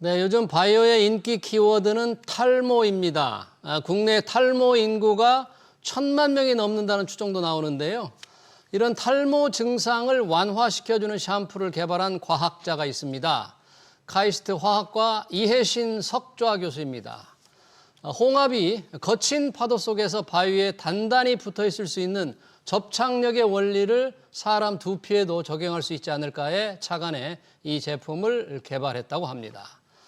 네, 요즘 바이오의 인기 키워드는 탈모입니다. 국내 탈모 인구가 1,000만 명이 넘는다는 추정도 나오는데요. 이런 탈모 증상을 완화시켜주는 샴푸를 개발한 과학자가 있습니다. 카이스트 화학과 이혜신 석좌 교수입니다. 홍합이 거친 파도 속에서 바위에 단단히 붙어 있을 수 있는 접착력의 원리를 사람 두피에도 적용할 수 있지 않을까에 착안해 이 제품을 개발했다고 합니다.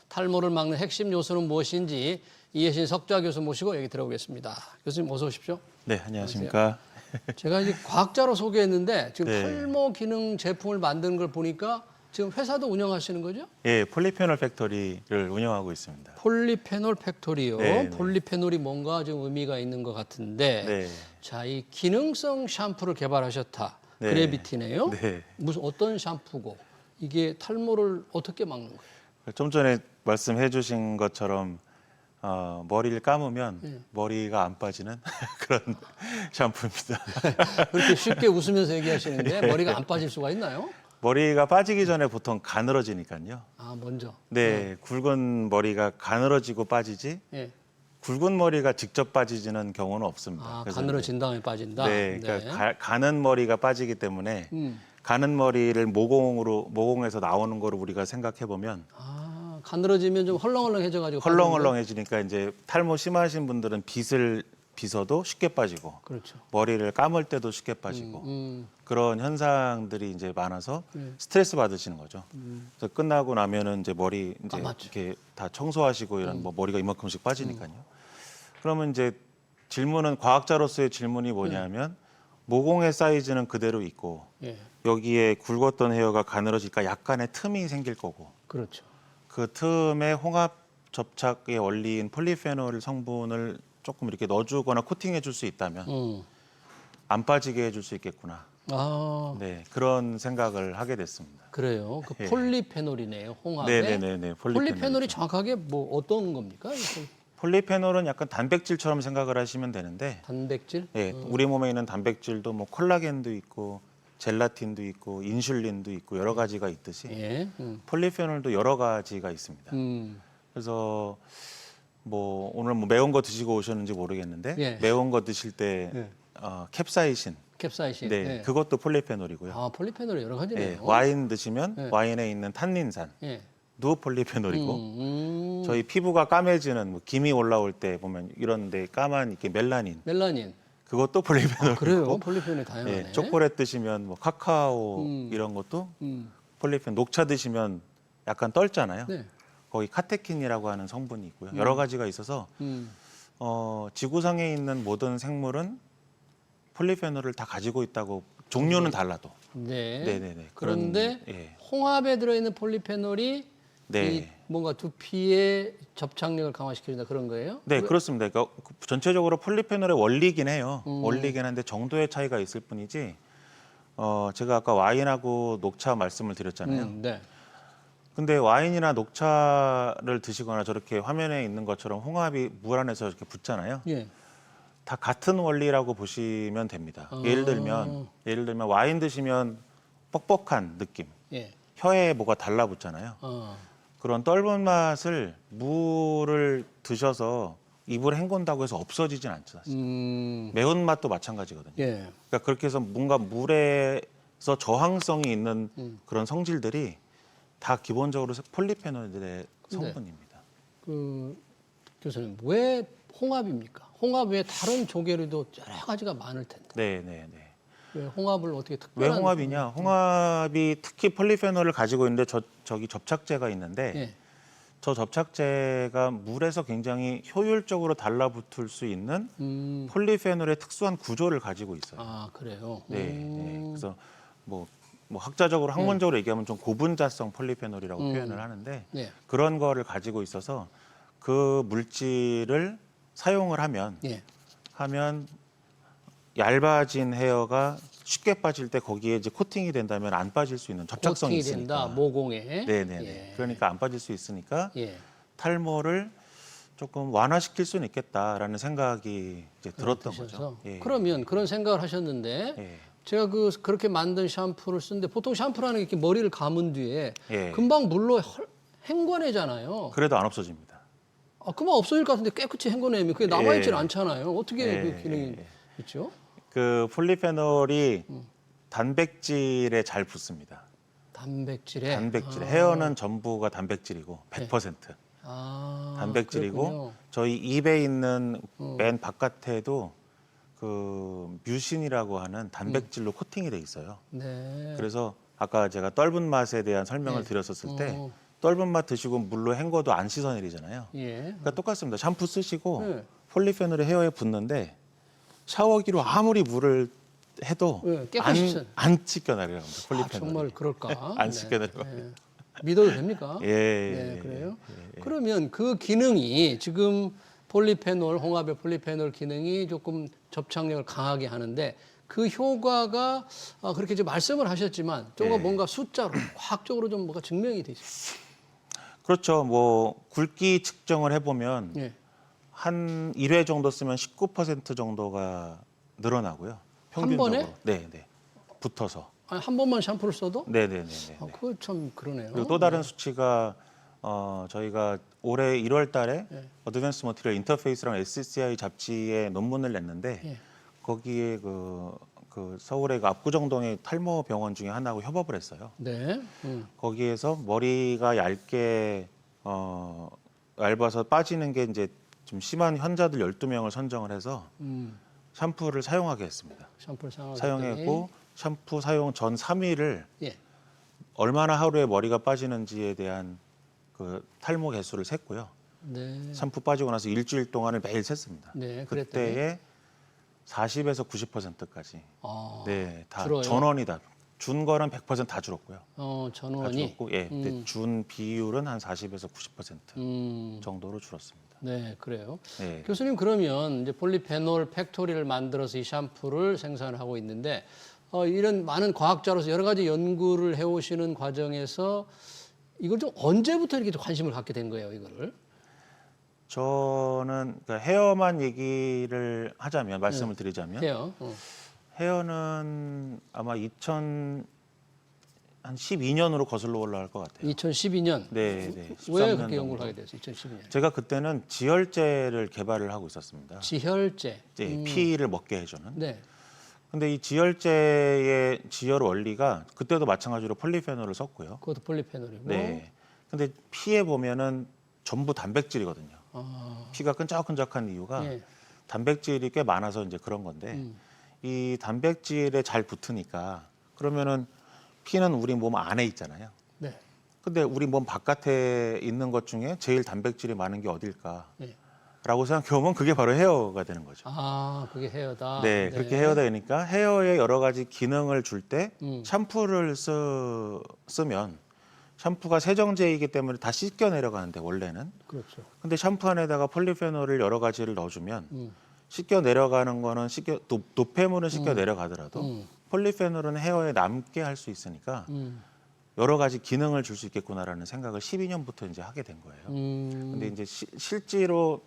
탈모를 막는 핵심 요소는 무엇인지 이혜신 석좌 교수 모시고 얘기 들어보겠습니다. 교수님 어서 오십시오. 네, 안녕하십니까. 제가 이제 과학자로 소개했는데 지금 네. 탈모 기능 제품을 만드는 걸 보니까 지금 회사도 운영하시는 거죠? 예, 폴리페놀 팩토리를 운영하고 있습니다. 폴리페놀 팩토리요. 네, 네. 폴리페놀이 뭔가 좀 의미가 있는 것 같은데, 네. 자, 이 기능성 샴푸를 개발하셨다. 네. 그래비티네요. 네. 무슨 어떤 샴푸고 이게 탈모를 어떻게 막는 거예요? 좀 전에 말씀해 주신 것처럼 머리를 감으면 머리가 안 빠지는 그런 샴푸입니다. 그렇게 쉽게 웃으면서 얘기하시는데 머리가 안 빠질 수가 있나요? 머리가 빠지기 전에 보통 가늘어지니까요. 아, 먼저. 네, 굵은 머리가 가늘어지고 빠지지 예. 굵은 머리가 직접 빠지지는 경우는 없습니다. 아, 그래서 가늘어진 다음에 빠진다. 네, 그러니까 가는 머리가 빠지기 때문에 음. 가는 머리를 모공에서 나오는 거로 우리가 생각해 보면 아, 가늘어지면 좀 헐렁헐렁해져가지고. 헐렁헐렁해지니까 이제 탈모 심하신 분들은 빗을 빗어도 쉽게 빠지고 그렇죠. 머리를 감을 때도 쉽게 빠지고 그런 현상들이 이제 많아서 스트레스 받으시는 거죠. 그래서 끝나고 나면은 이제 머리 이제 이렇게 다 청소하시고 이런 뭐 머리가 이만큼씩 빠지니까요. 그러면 이제 질문은 과학자로서의 질문이 뭐냐면 모공의 사이즈는 그대로 있고 예. 여기에 굵었던 헤어가 가늘어질까 약간의 틈이 생길 거고 그렇죠. 그 틈에 홍합 접착의 원리인 폴리페놀 성분을 조금 이렇게 넣어주거나 코팅해 줄 수 있다면 안 빠지게 해줄 수 있겠구나. 아, 네, 그런 생각을 하게 됐습니다. 그래요. 그 예. 폴리페놀이네요. 홍합에. 네네네. 폴리페놀이 정확하게 뭐 어떤 겁니까? 폴리페놀은 약간 단백질처럼 생각을 하시면 되는데, 단백질? 예, 우리 몸에 있는 단백질도 뭐 콜라겐도 있고, 젤라틴도 있고, 인슐린도 있고 여러 가지가 있듯이 예. 폴리페놀도 여러 가지가 있습니다. 그래서 뭐 오늘 뭐 매운 거 드시고 오셨는지 모르겠는데 예. 매운 거 드실 때 예. 캡사이신, 캡사이신. 네, 예. 그것도 폴리페놀이고요. 아, 폴리페놀이 여러 가지네요. 예, 와인 드시면 예. 와인에 있는 탄닌산, 예. 도 폴리페놀이고 음. 저희 피부가 까매지는 뭐 김이 올라올 때 보면 이런데 까만 이렇게 멜라닌, 멜라닌. 그것도 폴리페놀이고. 그래요. 폴리페놀이 다양하네. 예, 초콜릿 드시면 뭐 카카오 이런 것도 폴리페놀. 녹차 드시면 약간 떨잖아요. 네. 거기 카테킨이라고 하는 성분이 있고요. 여러 가지가 있어서 지구상에 있는 모든 생물은 폴리페놀을 다 가지고 있다고 종류는 달라도. 네. 네네네. 그런데 예. 홍합에 들어있는 폴리페놀이 네. 이 뭔가 두피의 접착력을 강화시켜준다 그런 거예요? 네, 그렇습니다. 그러니까 전체적으로 폴리페놀의 원리긴 해요. 원리긴 한데 정도의 차이가 있을 뿐이지. 제가 아까 와인하고 녹차 말씀을 드렸잖아요. 네. 근데 와인이나 녹차를 드시거나 저렇게 화면에 있는 것처럼 홍합이 물 안에서 이렇게 붙잖아요. 예. 다 같은 원리라고 보시면 됩니다. 예를 들면 와인 드시면 뻑뻑한 느낌, 예. 혀에 뭐가 달라붙잖아요. 그런 떫은 맛을 물을 드셔서 입을 헹군다고 해서 없어지진 않죠. 사실. 매운 맛도 마찬가지거든요. 예. 그러니까 그렇게 해서 뭔가 물에서 저항성이 있는 그런 성질들이 다 기본적으로 폴리페놀들의 성분입니다. 그 교수님 왜 홍합입니까? 홍합 외에 다른 조개류도 여러 가지가 많을 텐데. 네. 왜 홍합을 어떻게 왜 특별한? 홍합이냐? 홍합이 특히 폴리페놀을 가지고 있는데 저기 접착제가 있는데 예. 저 접착제가 물에서 굉장히 효율적으로 달라붙을 수 있는 폴리페놀의 특수한 구조를 가지고 있어요. 아, 그래요. 네. 그래서 뭐 학자적으로 학문적으로 얘기하면 좀 고분자성 폴리페놀이라고 표현을 하는데 네. 그런 거를 가지고 있어서 그 물질을 사용을 하면 예. 얇아진 헤어가 쉽게 빠질 때 거기에 이제 코팅이 된다면 안 빠질 수 있는 접착성이 코팅이 된다. 있으니까. 모공에. 네네네. 예. 그러니까 안 빠질 수 있으니까 예. 탈모를 조금 완화시킬 수는 있겠다라는 생각이 이제 들었던 드셔서. 거죠. 예. 그러면 그런 생각을 하셨는데 예. 제가 그렇게 만든 샴푸를 쓰는데 보통 샴푸라는 게 이렇게 머리를 감은 뒤에 예. 금방 물로 헹궈내잖아요. 그래도 안 없어집니다. 아, 그만 없어질 것 같은데 깨끗이 헹궈내면 그게 남아있질 예. 않잖아요. 어떻게 예, 그 기능이 있죠? 그 폴리페놀이 단백질에 잘 붙습니다. 단백질에. 단백질. 헤어는 전부가 단백질이고 100%. 아, 단백질이고 그렇군요. 저희 입에 있는 맨 바깥에도 그 뮤신이라고 하는 단백질로 코팅이 돼 있어요. 네. 그래서 아까 제가 떫은 맛에 대한 설명을 네. 드렸었을 때 어. 떫은 맛 드시고 물로 헹궈도 안 씻어내리잖아요. 예. 그러니까 똑같습니다. 샴푸 쓰시고 네. 폴리페놀이 헤어에 붙는데 샤워기로 아무리 물을 해도 네, 깨끗이 안 씻겨내려갑니다. 아, 폴리페놀이. 정말 그럴까? 안 씻겨내려갑니다. 네. 믿어도 됩니까? 예, 네, 예, 그래요? 예. 그러면 그 기능이 지금 폴리페놀, 홍합의 폴리페놀 기능이 조금 접착력을 강하게 하는데 그 효과가 그렇게 이제 말씀을 하셨지만 조금 예. 뭔가 숫자로 과학적으로 좀 뭐가 증명이 돼 있어요. 그렇죠. 뭐 굵기 측정을 해보면 예. 한 1회 정도 쓰면 19% 정도가 늘어나고요. 한 평균적으로. 번에? 네, 네. 붙어서. 아니, 한 번만 샴푸를 써도? 네, 네, 네, 네. 그거 참 그러네요. 그리고 또 다른 수치가 저희가 올해 1월 달에 네. 어드밴스 머티리얼 인터페이스랑 SCI 잡지에 논문을 냈는데 예. 거기에 그 서울의 그 압구정동의 탈모 병원 중에 하나하고 협업을 했어요. 네. 거기에서 머리가 얇게 얇아서 빠지는 게 이제 좀 심한 환자들 12명을 선정을 해서 샴푸를 사용하게 했습니다. 샴푸를 사용했고 샴푸 사용 전 3일을 예. 얼마나 하루에 머리가 빠지는지에 대한 그 탈모 개수를 셌고요. 네. 샴푸 빠지고 나서 일주일 동안을 매일 셌습니다. 네. 그랬더니 그때에 40에서 90%까지 네, 다 줄어요? 전원이 다 준 거는 100%다 줄었고요. 다 전원이. 줄었고 예, 근데 준 비율은 한 40에서 90% 정도로 줄었습니다. 네, 그래요. 네. 교수님 그러면 이제 폴리페놀 팩토리를 만들어서 이 샴푸를 생산하고 있는데 이런 많은 과학자로서 여러 가지 연구를 해오시는 과정에서 이걸 좀 언제부터 이렇게 좀 관심을 갖게 된 거예요, 이거를? 저는 그러니까 헤어만 얘기를 하자면 말씀을 드리자면 해요. 헤어는 아마 2012년으로 거슬러 올라갈 것 같아요. 2012년. 네, 네. 왜 13년 그렇게 연구를 정도. 하게 됐어요? 2012년. 제가 그때는 지혈제를 개발을 하고 있었습니다. 지혈제. 피를 먹게 해주는. 네. 근데 이 지혈제의 지혈 원리가 그때도 마찬가지로 폴리페놀을 썼고요. 그것도 폴리페놀이고. 네. 근데 피에 보면은 전부 단백질이거든요. 아, 피가 끈적끈적한 이유가 예. 단백질이 꽤 많아서 이제 그런 건데 이 단백질에 잘 붙으니까 그러면은 피는 우리 몸 안에 있잖아요. 네. 근데 우리 몸 바깥에 있는 것 중에 제일 단백질이 많은 게 어딜까? 예. 라고 생각해보면 그게 바로 헤어가 되는 거죠. 아, 그게 헤어다. 네, 그렇게 헤어가 되니까 헤어에 여러 가지 기능을 줄 때 음. 샴푸를 쓰면 샴푸가 세정제이기 때문에 다 씻겨 내려가는데 원래는. 그렇죠. 근데 샴푸 안에다가 폴리페놀을 여러 가지를 넣어주면 씻겨 내려가는 거는 노폐물은 씻겨 내려가더라도 폴리페놀은 헤어에 남게 할 수 있으니까 여러 가지 기능을 줄 수 있겠구나라는 생각을 12년부터 이제 하게 된 거예요. 근데 이제 실제로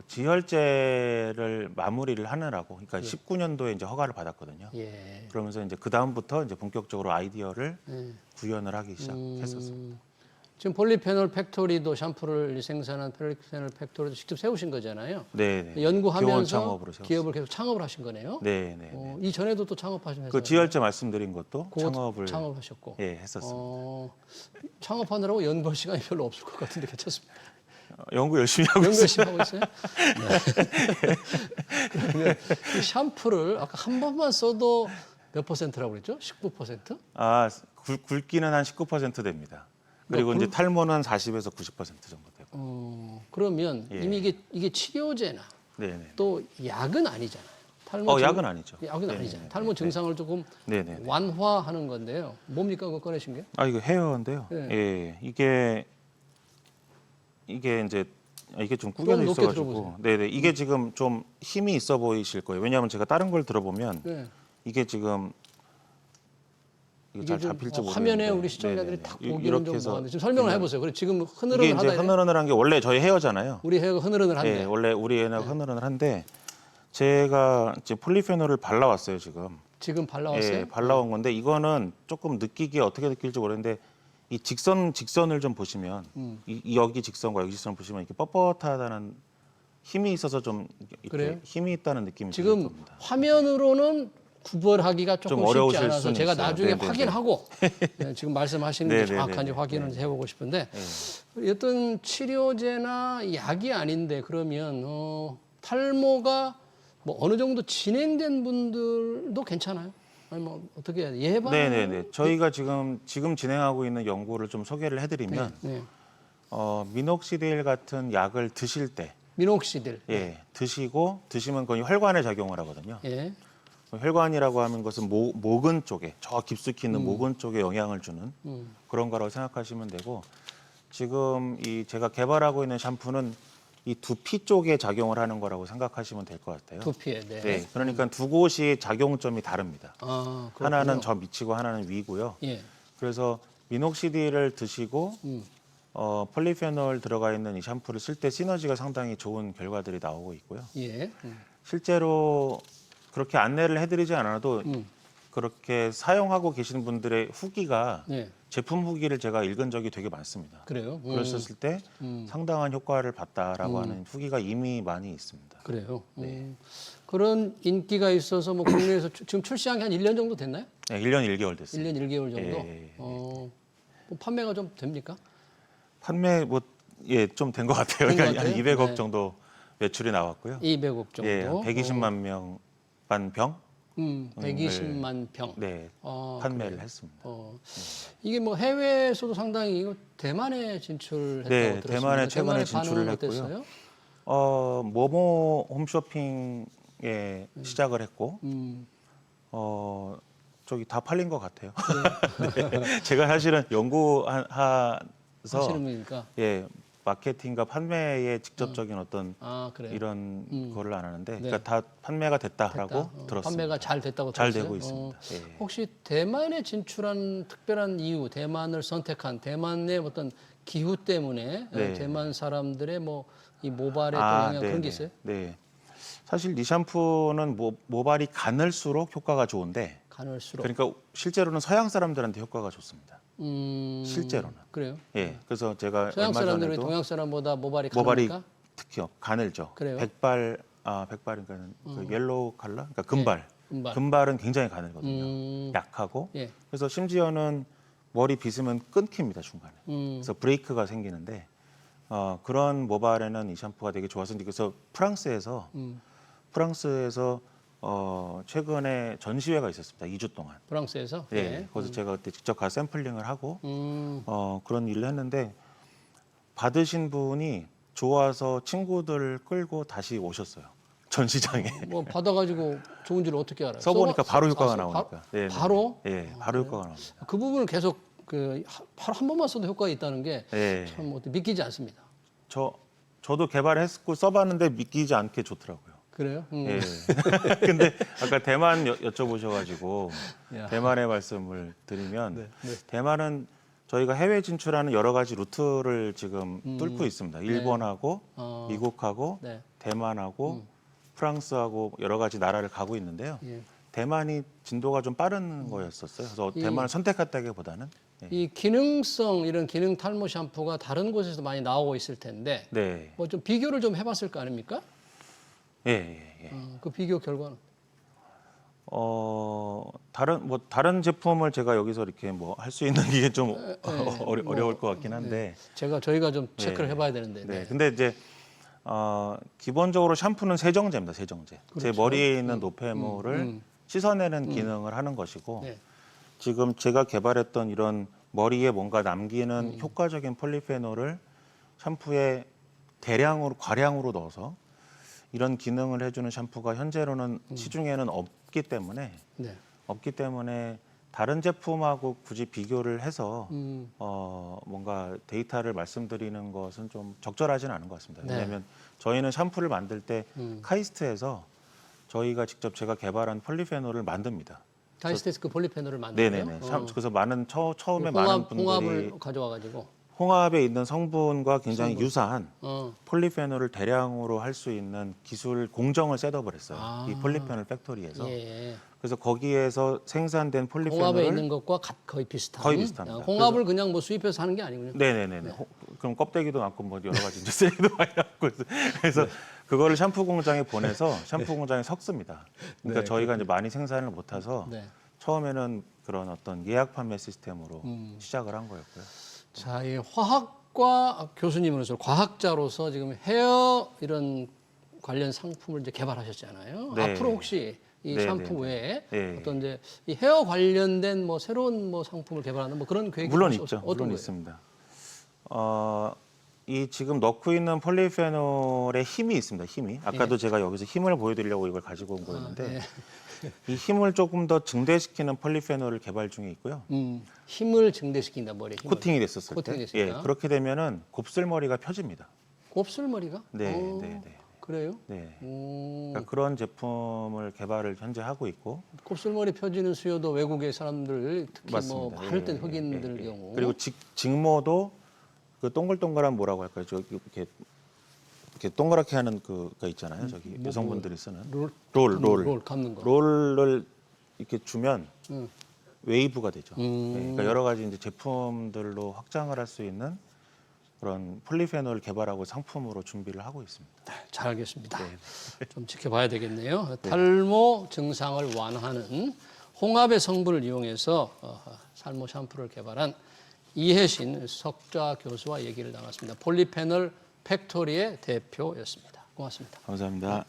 지혈제를 마무리를 하느라고, 그러니까 19년도에 이제 허가를 받았거든요. 예. 그러면서 이제 그 다음부터 이제 본격적으로 아이디어를 예. 구현을 하기 시작했었습니다. 지금 폴리페놀 팩토리도 샴푸를 생산한 폴리페놀 팩토리도 직접 세우신 거잖아요. 네, 네. 교원 연구하면서 창업으로 세웠습니다. 기업을 계속 창업을 하신 거네요. 네, 네. 이 전에도 또 창업하신 회사. 그 지혈제 말씀드린 것도 그거 창업을 창업하셨고. 예, 했었습니다. 창업하느라고 연구할 시간이 별로 없을 것 같은데 괜찮습니다. 연구 열심히 하고 연구 있어요. 열심히 하고 있어요? 네. 그러면 이 샴푸를 아까 한 번만 써도 몇 퍼센트라고 그랬죠? 19%? 아, 굵기는 한 19% 됩니다. 그리고 이제 탈모는 40에서 90% 정도 되고. 그러면 예. 이미 이게 치료제나 네, 네. 또 약은 아니잖아요. 탈모 약은 아니죠. 약은 네네네. 아니잖아요. 탈모 증상을 조금 네네. 완화하는 건데요. 뭡니까 그거 꺼내신 게? 아, 이거 헤어인데요. 네. 예, 이게 이제 이게 좀 구겨져 좀 높게 있어가지고, 들어보세요. 네네, 이게 지금 좀 힘이 있어 보이실 거예요. 왜냐하면 제가 다른 걸 들어보면 네. 이게 지금 이게 잘 좀, 잡힐지 모르겠는데 화면에 우리 시청자들이 네네네. 딱 보기는 이렇게 좀 해서 뭐하는데 지금 설명을 해보세요. 그래 지금 이게 흐느름하다 이제 흐느흐느한 게 원래 저희 헤어잖아요. 우리 헤어가 흐느흐느한데 네, 원래 우리 애는 흐느흐느한데 제가 이제 폴리페놀을 발라왔어요 지금. 지금 발라왔어요? 예, 발라온 건데 이거는 조금 느끼기에 어떻게 느낄지 모르겠는데 이 직선을 좀 보시면 이 여기 직선과 여기 직선을 보시면 이렇게 뻣뻣하다는 힘이 있어서 좀 이렇게 그래요? 힘이 있다는 느낌이 들 지금 겁니다. 화면으로는 구별하기가 조금 좀 쉽지 어려우실 않아서 수는 제가 있어요. 나중에 네네네. 확인하고 네, 지금 말씀하시는 게 네네네네. 정확한지 확인을 해보고 싶은데 네. 어떤 치료제나 약이 아닌데 그러면 탈모가 뭐 어느 정도 진행된 분들도 괜찮아요? 아니 뭐 어떻게 해야 돼? 예방? 네네네. 저희가 지금 진행하고 있는 연구를 좀 소개를 해드리면 네. 미녹시딜 같은 약을 드실 때 미녹시딜. 드시면 거의 혈관에 작용을 하거든요. 예. 혈관이라고 하는 것은 모근 쪽에 저 깊숙이 있는 모근 쪽에 영향을 주는 그런 거라고 생각하시면 되고 지금 이 제가 개발하고 있는 샴푸는 이 두피 쪽에 작용을 하는 거라고 생각하시면 될 것 같아요. 두피에. 네. 네, 그러니까 두 곳이 작용점이 다릅니다. 아, 그렇군요. 하나는 저 밑이고 하나는 위고요. 예. 그래서 미녹시딜을 드시고 폴리페놀 들어가 있는 이 샴푸를 쓸 때 시너지가 상당히 좋은 결과들이 나오고 있고요. 예. 실제로 그렇게 안내를 해드리지 않아도 그렇게 사용하고 계시는 분들의 후기가 예. 제품 후기를 제가 읽은 적이 되게 많습니다. 그래요? 그랬었을 때 상당한 효과를 봤다라고 하는 후기가 이미 많이 있습니다. 그래요. 그런 인기가 있어서 뭐 국내에서 지금 출시한 게 한 1년 정도 됐나요? 네, 1년 1개월 됐습니다. 1년 1개월 정도? 예. 뭐 판매가 좀 됩니까? 판매 좀 된 것 같아요. 된것 그러니까 한 같아요? 200억 네. 정도 매출이 나왔고요. 200억 정도. 예, 120만 명만 병 120만 평. 네, 아, 판매를 했습니다. 이게 뭐 해외에서도 상당히 이거 대만에 진출했다고 네, 들었습니다. 대만에 최근에 대만의 진출을 반응은 했고요. 어땠어요? 모모 홈쇼핑에 시작을 했고 저기 다 팔린 것 같아요. 네. 제가 사실은 연구해서 하시는 분이니까. 예, 마케팅과 판매에 직접적인 어떤 아, 그래요. 이런 거를 안 하는데, 네. 그러니까 다 판매가 됐다라고 됐다. 들었습니다. 판매가 잘 됐다고 잘 들었어요? 되고 있습니다. 예. 혹시 대만에 진출한 특별한 이유, 대만을 선택한 대만의 어떤 기후 때문에 네. 대만 사람들의 뭐 이 모발에 또 영향 그런 게 있어요? 네. 사실 이 샴푸는 모발이 가늘수록 효과가 좋은데, 가늘수록. 그러니까 실제로는 서양 사람들한테 효과가 좋습니다. 실제로는. 그래요? 예. 그래서 제가 서양 얼마 사람들은 전에도 동양 사람보다 모발이 모발이 가늘까? 특히요 가늘죠. 그래요? 백발이니까 그 옐로우 컬러, 그러니까 금발. 금발. 금발은 굉장히 가늘거든요. 약하고. 예. 그래서 심지어는 머리 빗으면 끊깁니다 중간에. 그래서 브레이크가 생기는데 그런 모발에는 이 샴푸가 되게 좋아서 그래서 프랑스에서 최근에 전시회가 있었습니다. 2주 동안. 프랑스에서? 예. 네. 거기서 제가 그때 직접 가서 샘플링을 하고 그런 일을 했는데 받으신 분이 좋아서 친구들 끌고 다시 오셨어요. 전시장에. 뭐 받아가지고 좋은 줄 어떻게 알아요? 써보니까 바로 효과가 아, 나오니까. 네, 네. 바로? 예, 바로 효과가 나옵니다. 그 부분을 계속 한 번만 써도 효과가 있다는 게 예. 참 믿기지 않습니다. 저도 개발했고 써봤는데 믿기지 않게 좋더라고요. 그래요? 예. 근데 아까 대만 여쭤보셔가지고 야. 대만의 말씀을 드리면 네. 대만은 저희가 해외 진출하는 여러 가지 루트를 지금 뚫고 있습니다. 일본하고 미국하고 네. 대만하고 프랑스하고 여러 가지 나라를 가고 있는데요. 예. 대만이 진도가 좀 빠른 거였었어요. 그래서 대만을 선택했다기보다는 이 기능성 이런 기능 탈모 샴푸가 다른 곳에서 많이 나오고 있을 텐데 네, 뭐 좀 비교를 좀 해봤을 거 아닙니까? 예. 그 비교 결과는 다른 제품을 제가 여기서 이렇게 뭐 할 수 있는 게 좀 어려울 것 같긴 한데. 저희가 좀 체크를 해봐야 되는데. 네. 근데 이제 기본적으로 샴푸는 세정제입니다. 세정제. 제 그렇죠. 머리에 있는 노폐물을 씻어내는 기능을 하는 것이고 네. 지금 제가 개발했던 이런 머리에 뭔가 남기는 효과적인 폴리페놀을 샴푸에 과량으로 넣어서 이런 기능을 해주는 샴푸가 현재로는 시중에는 없기 때문에 다른 제품하고 굳이 비교를 해서 뭔가 데이터를 말씀드리는 것은 좀 적절하지는 않은 것 같습니다. 네. 왜냐하면 저희는 샴푸를 만들 때 카이스트에서 저희가 직접 제가 개발한 폴리페놀을 만듭니다. 카이스테스 그 폴리페놀을 만들어요? 네네네. 그래서 처음에 많은 분들이 홍합을 가져와가지고 홍합에 있는 성분과 굉장히 유사한 어. 폴리페놀을 대량으로 할 수 있는 기술 공정을 셋업을 했어요. 아. 이 폴리페놀 팩토리에서. 예. 그래서 거기에서 생산된 홍합에 폴리페놀을 있는 것과 거의 비슷한. 거의 비슷합니다. 홍합을 그냥 뭐 수입해서 하는 게 아니군요. 네네네. 그럼 껍데기도 남고 뭐 여러 가지 이제 쓰레기도 많이 남고 그래서 그거를 샴푸 공장에 보내서 샴푸 공장에 섞습니다. 그러니까 네, 저희가 이제 많이 생산을 못해서 네. 처음에는 그런 어떤 예약 판매 시스템으로 시작을 한 거였고요. 자, 이 화학과 교수님으로서 과학자로서 지금 헤어 이런 관련 상품을 이제 개발하셨잖아요. 네. 앞으로 혹시 이 네, 샴푸 네, 외에 네. 어떤 이제 이 헤어 관련된 뭐 새로운 뭐 상품을 개발하는 뭐 그런 계획이 물론 혹시 있죠. 어떤 물론 거예요? 있습니다. 이 지금 넣고 있는 폴리페놀의 힘이 있습니다. 힘이. 아까도 제가 여기서 힘을 보여드리려고 이걸 가지고 온 거였는데 이 힘을 조금 더 증대시키는 폴리페놀을 개발 중에 있고요. 힘을 증대시킨다 머리에 힘을. 코팅이 됐었을 코팅이 때. 됐으니까. 예, 그렇게 되면은 곱슬머리가 펴집니다. 곱슬머리가? 네, 어, 네, 네. 그래요? 네. 오, 그러니까 그런 제품을 개발을 현재 하고 있고 곱슬머리 펴지는 수요도 외국의 사람들 특히 뭐 맞습니다. 많을 땐 예, 흑인들 예, 예. 경우. 그리고 직모도 그 동글동글한 뭐라고 할까요? 저 이렇게 동그랗게 하는 그가 있잖아요. 저기 여성분들이 쓰는 롤 감는 거. 롤을 이렇게 주면 음. 웨이브가 되죠. 네, 그러니까 여러 가지 이제 제품들로 확장을 할 수 있는 그런 폴리페놀 개발하고 상품으로 준비를 하고 있습니다. 잘 알겠습니다. 네. 좀 지켜봐야 되겠네요. 탈모 증상을 완화하는 홍합의 성분을 이용해서 탈모 샴푸를 개발한 이혜신 석좌 교수와 얘기를 나눴습니다. 폴리페놀 팩토리의 대표였습니다. 고맙습니다. 감사합니다.